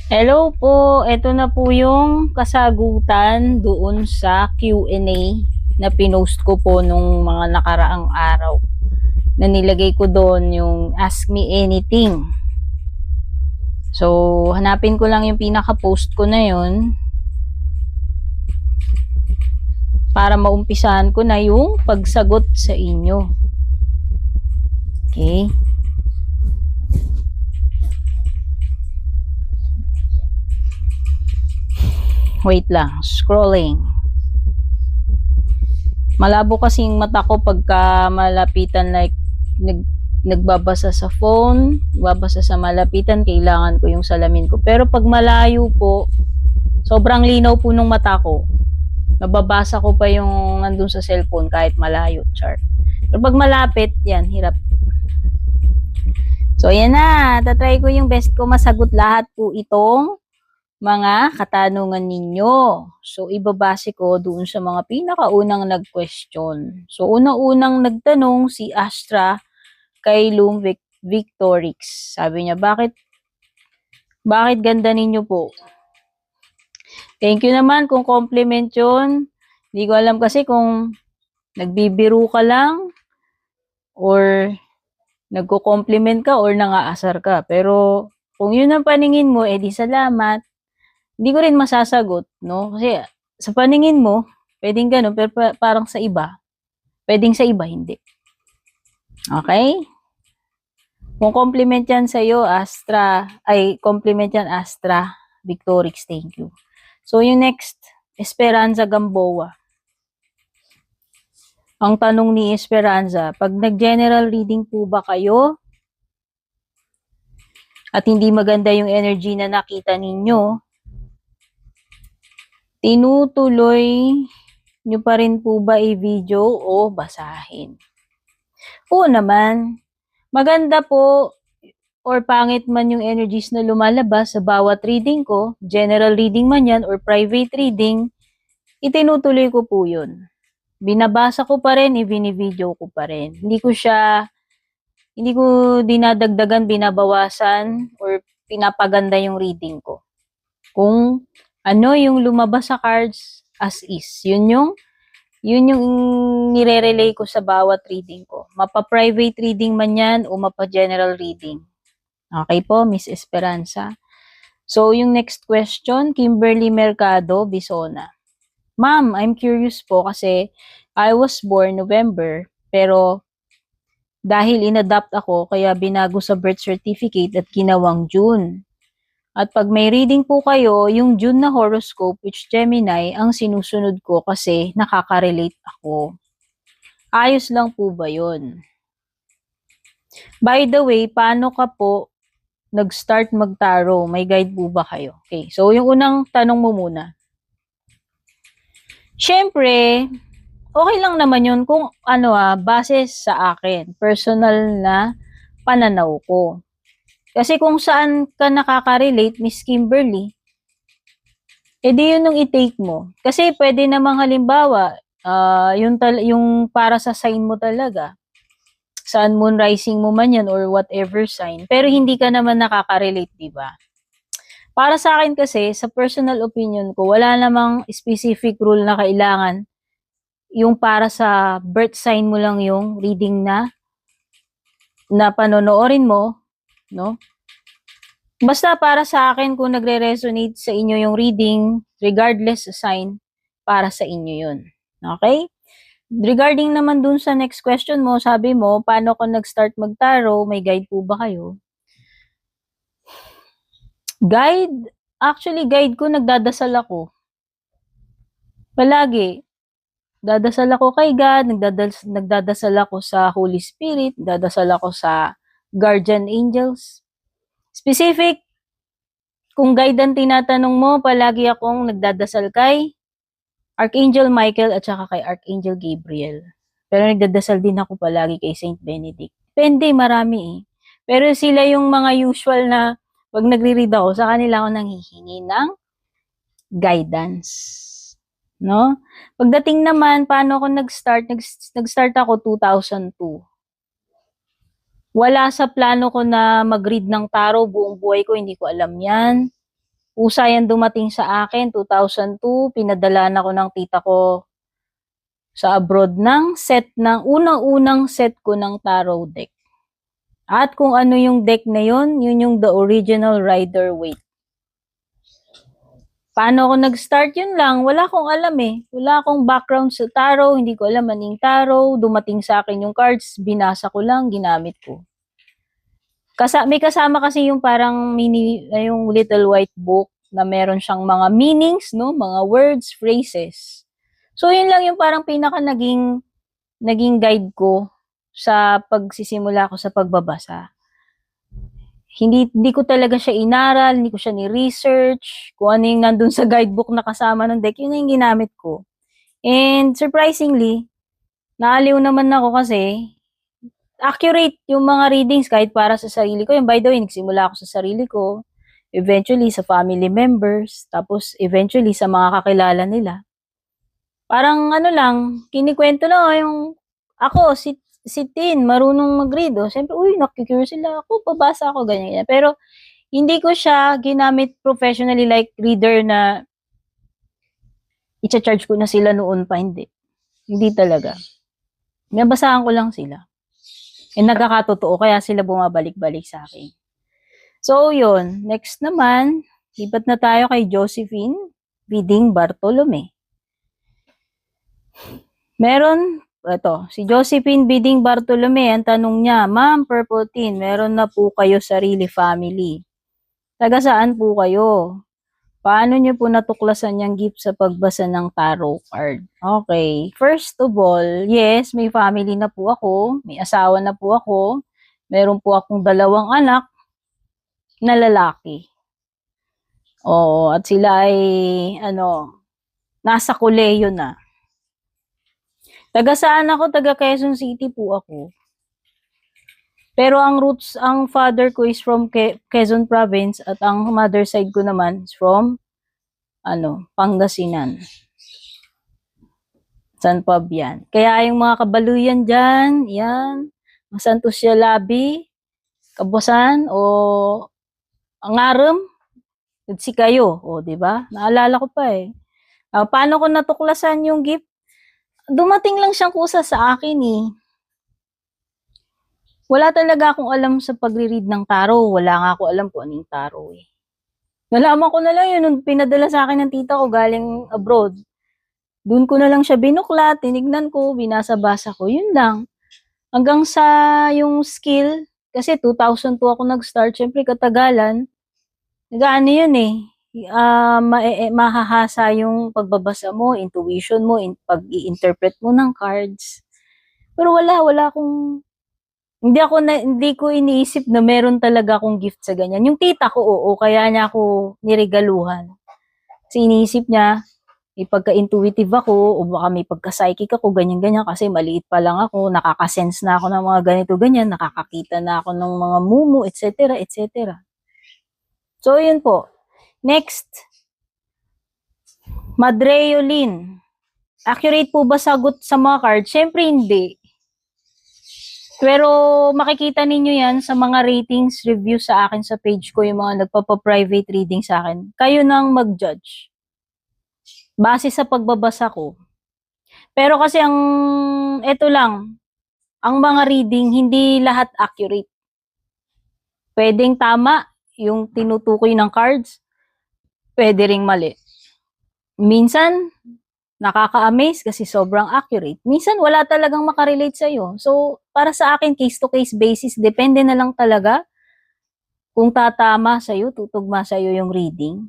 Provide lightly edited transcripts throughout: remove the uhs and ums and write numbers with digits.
Hello po, ito na po yung kasagutan doon sa Q&A na pinost ko po nung mga nakaraang araw. Na nilagay ko doon yung Ask Me Anything. So, hanapin ko lang yung pinaka-post ko na yun para maumpisahan ko na yung pagsagot sa inyo. Okay? Wait lang, scrolling. Malabo kasing mata ko pagka malapitan, like nagbabasa sa phone, babasa sa malapitan, kailangan ko yung salamin ko. Pero pag malayo po, sobrang linaw po nung mata ko. Nababasa ko pa yung nandun sa cellphone kahit malayo, chart. Pero pag malapit, yan, hirap. So, yan na. Tatry ko yung best ko masagot lahat po itong mga katanungan ninyo. So, ibabase ko doon sa mga pinakaunang nag-question. So, unang-unang nagtanong si Astra kay Loom Victorix. Sabi niya, bakit ganda ninyo po? Thank you naman kung compliment yun. Hindi ko alam kasi kung nagbibiro ka lang or nagko-compliment ka or nangaasar ka. Pero kung yun ang paningin mo, edi salamat. Hindi ko rin masasagot, no? Kasi sa paningin mo, pwedeng ganun, pero parang sa iba, pwedeng sa iba, hindi. Okay? Kung compliment yan sa'yo, compliment yan, Astra Victorix, thank you. So, yung next, Esperanza Gamboa. Ang tanong ni Esperanza, pag nag-general reading po ba kayo at hindi maganda yung energy na nakita ninyo, tinutuloy nyo pa rin po ba i-video o basahin? Oo naman. Maganda po or pangit man yung energies na lumalabas sa bawat reading ko, general reading man yan or private reading, itinutuloy ko po yun. Binabasa ko pa rin, i-video ko pa rin. Hindi ko dinadagdagan, binabawasan, or pinapaganda yung reading ko. Kung ano yung lumabas sa cards as is, yun yung nire-relay ko sa bawat reading ko. Mapa-private reading man yan o mapa-general reading. Okay po, Miss Esperanza. So, yung next question, Kimberly Mercado, Bisona. Ma'am, I'm curious po kasi I was born November, pero dahil inadopt ako, kaya binago sa birth certificate at ginawang June. At pag may reading po kayo, yung June na horoscope, which Gemini, ang sinusunod ko kasi nakaka-relate ako. Ayos lang po ba yun? By the way, paano ka po nag-start mag-tarot? May guide po ba kayo? Okay, so yung unang tanong mo muna. Siyempre, okay lang naman yun kung base sa akin, personal na pananaw ko. Kasi kung saan ka nakaka-relate, Miss Kimberly, edi yun yung i-take mo. Kasi pwede namang halimbawa, yung para sa sign mo talaga, sun, moon, rising mo man yan or whatever sign, pero hindi ka naman nakaka-relate, di ba? Para sa akin kasi, sa personal opinion ko, wala namang specific rule na kailangan yung para sa birth sign mo lang yung reading na panonoorin mo, no? Basta para sa akin, kung nagre-resonate sa inyo yung reading, regardless sa sign, para sa inyo yun. Okay? Regarding naman dun sa next question mo, sabi mo, paano ko nag-start mag-tarot? May guide po ba kayo? Guide? Actually, guide ko, nagdadasal ako. Palagi. Dadasal ako kay God, nagdadasal ako sa Holy Spirit, nagdadasal ako sa guardian angels. Specific, kung guide ang tinatanong mo, palagi akong nagdadasal kay Archangel Michael at saka kay Archangel Gabriel. Pero nagdadasal din ako palagi kay Saint Benedict. Depende, marami eh. Pero sila yung mga usual na pag nagre-read ako, sa kanila ako nanghihingi ng guidance. No? Pagdating naman, paano ako nag-start? Nag-start ako 2002. Wala sa plano ko na mag-read ng tarot buong buhay ko, hindi ko alam yan. Usa yan dumating sa akin, 2002, pinadalaan ako ng tita ko sa abroad ng unang-unang set ko ng tarot deck. At kung ano yung deck na yun yung the original Rider-Waite. Paano ako nag-start? Yun lang, wala akong alam eh. Wala akong background sa tarot, hindi ko alam maning tarot, dumating sa akin yung cards, binasa ko lang, ginamit ko. May kasama kasi yung parang yung little white book na meron siyang mga meanings, no? Mga words, phrases. So, yun lang yung parang pinaka naging guide ko sa pagsisimula ko sa pagbabasa. Hindi ko talaga siya inaral, hindi ko siya ni-research, kung ano yung nandun sa guidebook na kasama ng deck, yun yung ginamit ko. And surprisingly, naaliw naman ako kasi accurate yung mga readings kahit para sa sarili ko. And by the way, nagsimula ako sa sarili ko, eventually sa family members, tapos eventually sa mga kakilala nila. Parang ano lang, kinikwento lang yung ako, si Tin, marunong mag-read. Siyempre, nakikurious sila ako, pabasa ako, ganyan. Pero, hindi ko siya ginamit professionally like reader na i-charge ko na sila noon pa, hindi. Hindi talaga. Nabasahan ko lang sila. And nagkakatotoo, kaya sila bumabalik-balik sa akin. So, yun. Next naman, lipat na tayo kay Josephine Biding Bartolome. Si Josephine Biding Bartolome, ang tanong niya, Ma'am Purple Teen, meron na po kayo sarili family. Taga saan po kayo? Paano niyo po natuklasan yung gift sa pagbasa ng tarot card? Okay. First of all, yes, may family na po ako. May asawa na po ako. Meron po akong 2 anak na lalaki. Oo, at sila ay, nasa koleyo na. Taga saan ako? Taga Quezon City po ako. Pero ang father ko is from Quezon Province at ang mother side ko naman is from, Pangasinan. San Fabian. Kaya yung mga kabaluyan dyan, yan, Santos Yalabi, Kabusan, o Angarem, si kayo, diba? Naalala ko pa eh. Paano ko natuklasan yung gift? Dumating lang siyang kusa sa akin eh. Wala talaga akong alam sa pagre-read ng tarot. Wala nga ako alam kung anong tarot eh. Nalaman ko na lang yun nung pinadala sa akin ng tita ko galing abroad. Doon ko na lang siya binuklat, tinignan ko, binasa-basa ko, yun lang. Hanggang sa yung skill, kasi 2002 ako nag-start, syempre katagalan, nag-ano yun eh, mahahasa yung pagbabasa mo, intuition mo, pag-i-interpret mo ng cards. Pero wala akong, hindi ko iniisip na meron talaga akong gift sa ganyan. Yung tita ko, kaya niya ako niregaluhan. Kasi iniisip niya, pagka-intuitive ako, o baka may pagka-psychic ako, ganyan-ganyan, kasi maliit pa lang ako, nakaka-sense na ako ng mga ganito-ganyan, nakakakita na ako ng mga mumu, etc., etc. So, yun po. Next, Madreolin. Accurate po ba sagot sa mga cards? Siyempre hindi. Pero makikita ninyo yan sa mga ratings review sa akin sa page ko, yung mga nagpapa-private reading sa akin. Kayo nang mag-judge. Base sa pagbabasa ko. Pero kasi ito lang, ang mga reading, hindi lahat accurate. Pwedeng tama yung tinutukoy ng cards, pwede ring mali. Minsan, nakaka-amaze kasi sobrang accurate. Minsan, wala talagang makarelate sa'yo. So, para sa akin, case-to-case basis, depende na lang talaga kung tatama sa'yo, tutugma sa'yo yung reading.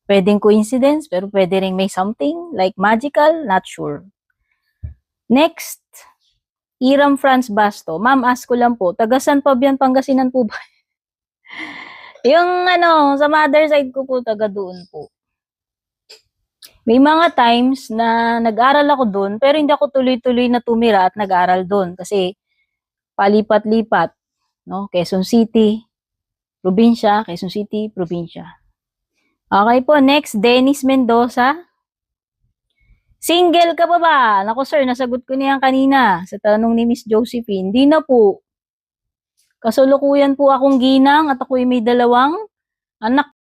Pwedeng coincidence, pero pwede ring may something like magical, not sure. Next, Iram Franz Basto. Ma'am, ask ko lang po, taga San Fabian, Pangasinan po ba? Yung sa mother side ko po, taga doon po. May mga times na nag-aral ako doon, pero hindi ako tuloy-tuloy na tumira at nag-aral doon. Kasi palipat-lipat, no? Quezon City, probinsya, Quezon City, probinsya. Okay po, next, Dennis Mendoza. Single ka pa ba? Naku sir, nasagot ko niyan kanina sa tanong ni Miss Josephine. Hindi na po. Kasulukuyan po akong ginang at ako'y may 2 anak